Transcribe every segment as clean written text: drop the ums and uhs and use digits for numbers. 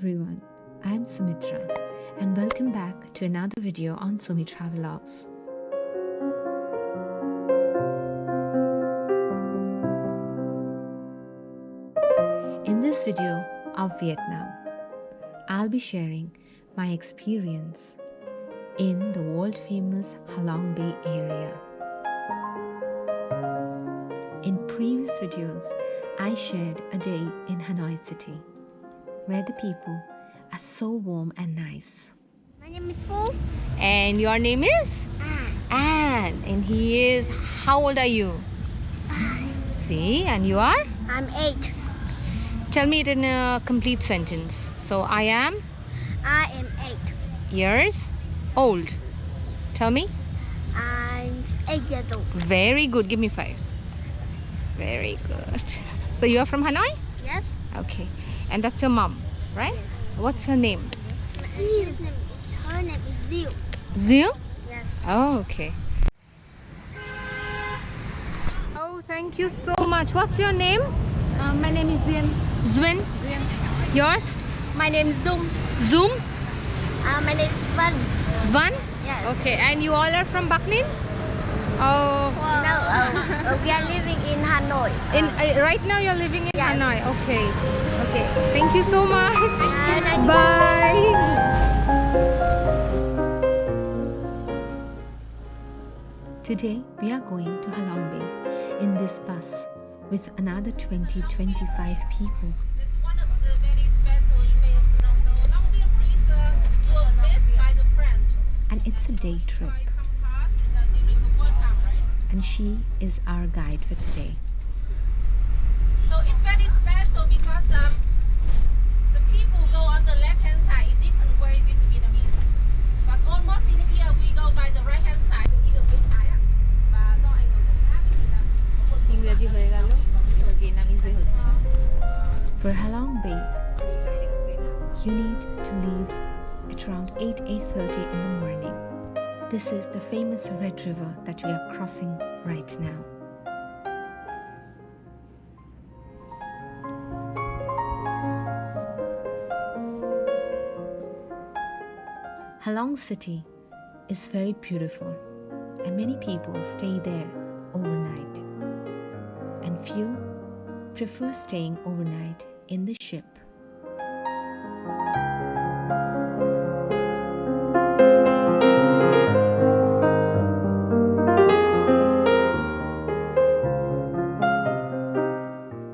everyone, I am Sumitra and welcome back to another video on Sumi Travelogs. In this video of Vietnam, I'll be sharing my experience in the world-famous Halong Bay area. In previous videos, I shared a day in Hanoi city, where the people are so warm and nice. My name is Fu. And your name is? Anne. And he is, how old are you? 5. See, and you are? I'm 8. Tell me it in a complete sentence. So I am? I am 8. Years? Old. Tell me. I'm 8 years old. Very good. Give me 5. Very good. So you are from Hanoi? Yes. Okay. And that's your mom, right? What's her name? Her name is Ziu. Ziu? Yes. Oh, okay. Oh, thank you so much. What's your name? My name is Duyên. Zwin? Yours? My name is Zoom. Zoom? My name is Văn. Van? Yes. Okay. And you all are from Bắc Ninh? Oh. No, we are living in Hanoi. Right now you're living in Yes. Hanoi. Okay. Okay. Thank you so much. Nice. Bye. Today, we are going to Halong Bay in this bus with another 20-25 people. It's one of the very special events along the Olympian Bridge were missed by the French. And it's a day trip. By some cars during the wartime, right? And she is our guide for today. So it's very special because the people go on the left-hand side in different way with the Vietnamese. But almost in here we go by the right-hand side. Và do ảnh hưởng của khác thì là có một ইংরেজি হয়ে গেল ভিয়েতনামিজে হচ্ছে For Halong Bay, you need to leave at around 8:30 in the morning. This is the famous Red River that we are crossing right now. Halong City is very beautiful and many people stay there overnight. And few prefer staying overnight in the ship.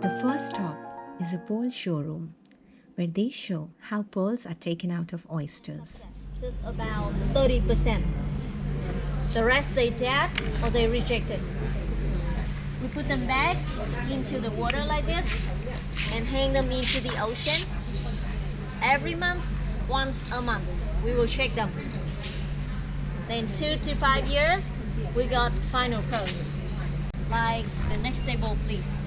The first stop is a pearl showroom where they show how pearls are taken out of oysters. Just about 30%. The rest they dead or they rejected. We put them back into the water like this and hang them into the ocean. Every month, once a month, we will check them. Then 2 to 5 years, we got final pearls. Like the next table, please.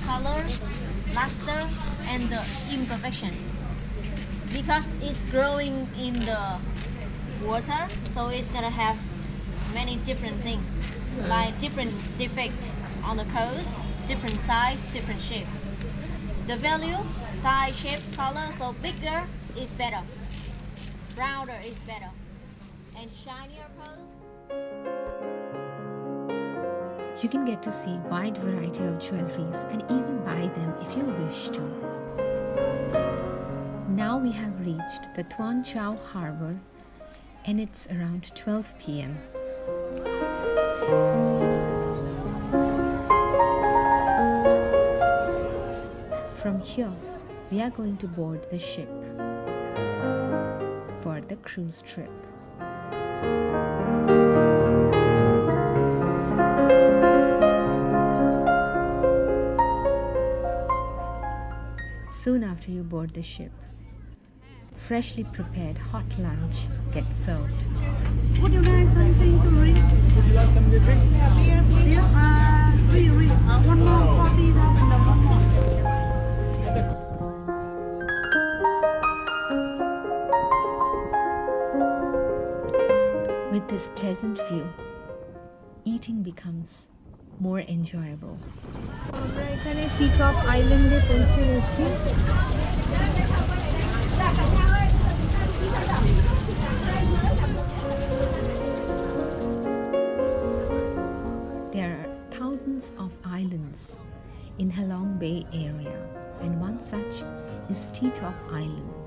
Color, luster, and the imperfection. Because it's growing in the water, so it's gonna have many different things, like different defect on the pearls, different size, different shape. The value, size, shape, color, so bigger is better, rounder is better, and shinier pearls. You can get to see wide variety of jewelries and even buy them if you wish to. Now we have reached the Tuan Chau Harbor and it's around 12 p.m. From here, we are going to board the ship for the cruise trip. Soon after you board the ship, freshly prepared hot lunch gets served. Would you like something to drink? Would you like something to drink? Yeah, beer, please. One more, 40,000, one more. With this pleasant view, eating becomes more enjoyable. আমরা এখানে টিটপ আইল্যান্ডে পৌঁছে গেছি। There are thousands of islands in Halong Bay area, and one such is Teapot Island.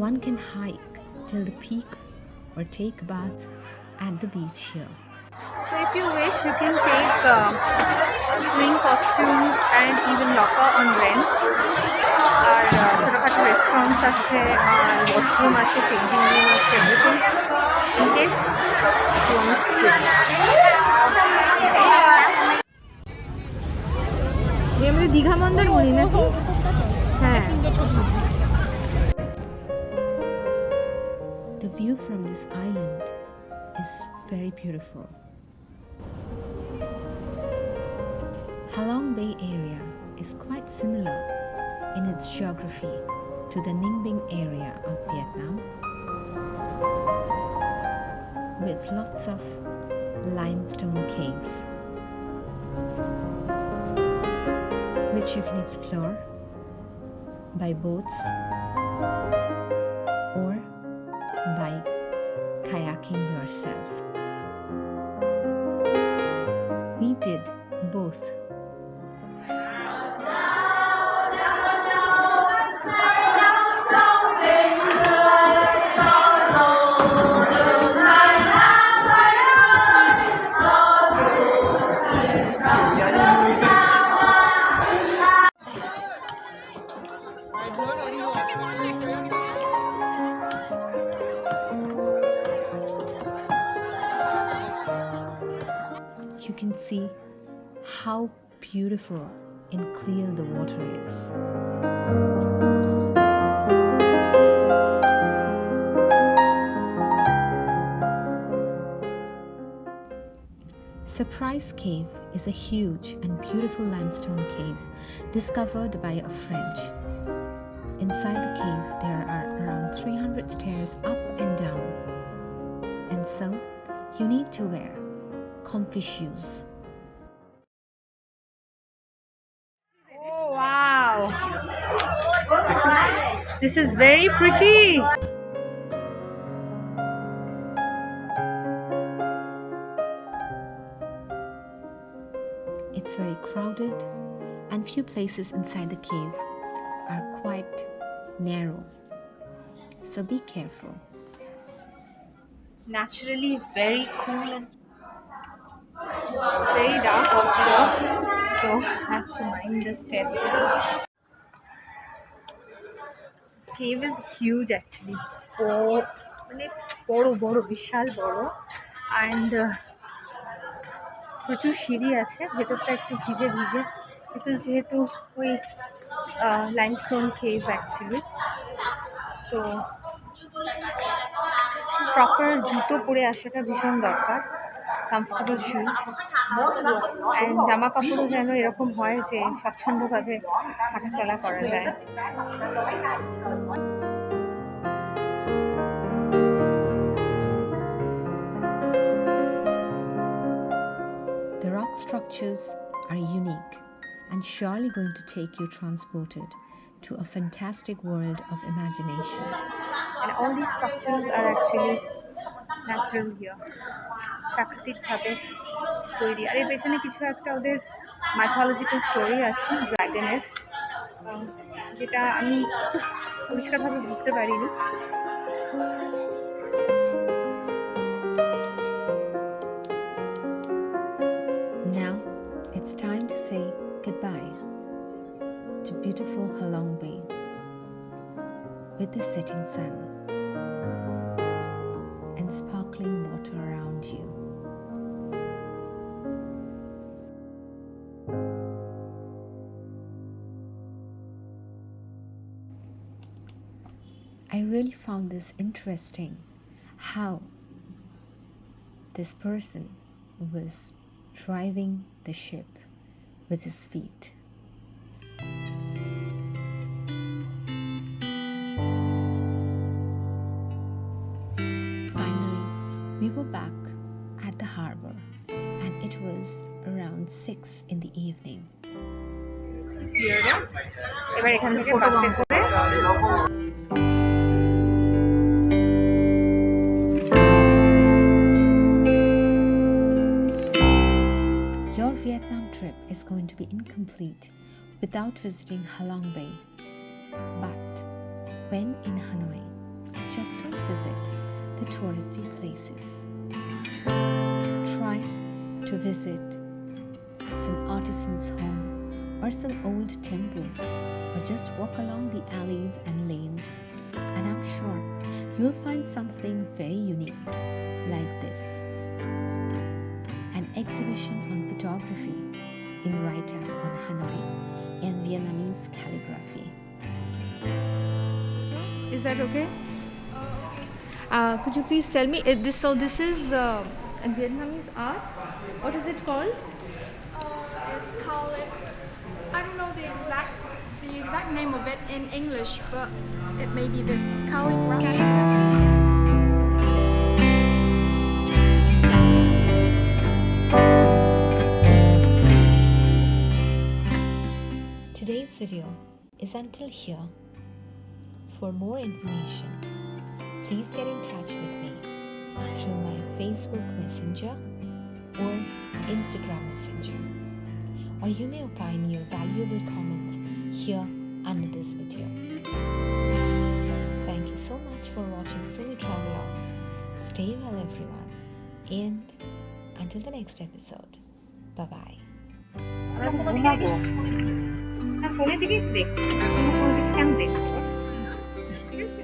One can hike till the peak or take a bath at the beach here. So if you wish, you can take swimming costumes and even locker on rent. আর ছোটোখাটো restaurants আছে, আর washroom আছে, changing room আছে, everything in case you want to swim. আমাদের দীঘা মন্দারমণি নাকি? হ্যাঁ। The view from this island is very beautiful. Halong Bay area is quite similar in its geography to the Ninh Binh area of Vietnam, with lots of limestone caves, which you can explore by boats or by kayaking yourself. We did both. You can see how beautiful and clear the water is. Surprise Cave is a huge and beautiful limestone cave discovered by a French. Inside the cave there are around 300 stairs up and down, and so you need to wear comfy shoes. Oh wow! This is very pretty. It's very crowded, and few places inside the cave are quite narrow, so be careful. It's naturally very cool and it's very dark out here, so I have to mind the steps. Cave is huge actually. মানে বড় বিশাল বড়, and প্রচুর সিঁড়ি আছে, ভেতরটা একটু ভিজে because যেহেতু ওই লাইমস্টোন কেভ অ্যাকচুয়ালি, তো প্রপার জুতো পরে আসাটা ভীষণ দরকার, কমফোর্টেবল শুজ, অ্যান্ড জামা কাপড়ও যেন এরকম হয় যে স্বচ্ছন্দভাবে হাঁটাচলা করা যায়। The rock structures are unique and surely going to take you transported to a fantastic world of imagination. And all these structures are actually natural here, প্রাকৃতিকভাবে তৈরি। আর এর পেছনে কিছু একটা ওদের মাইথোলজিক্যাল স্টোরি আছে ড্রাগনের, যেটা আমি খুব পরিষ্কারভাবে বুঝতে পারিনি। Now it's time to say goodbye to beautiful Halong Bay with the setting sun and sparkling water around you. I really found this interesting, how this person was driving the ship with his feet. Finally, we were back at the harbor. It was around 6 in the evening. এবার এখান থেকে বাসে করে Your Vietnam trip is going to be incomplete without visiting Halong Bay. But when in Hanoi, just don't visit the touristy places. Try to visit some artisan's home or some old temple, or just walk along the alleys and lanes, and I'm sure you'll find something very unique like this. An exhibition on photography in write-up on Hanoi and Vietnamese calligraphy. Is that okay? Could you please tell me this is Vietnamese art? What is it called? It's called I don't know the exact name of it in English, but it may be this calligraphy. Today's video is until here. For more information, please get in touch with me through my Facebook Messenger or Instagram Messenger, or you may opine your valuable comments here under this video. Thank you so much for watching Sumi Travelogs. Stay well everyone, and until the next episode, bye bye. ফোনের দিকে দেখছি, ফোনের দিকে কেন দেখবো? ঠিক আছে।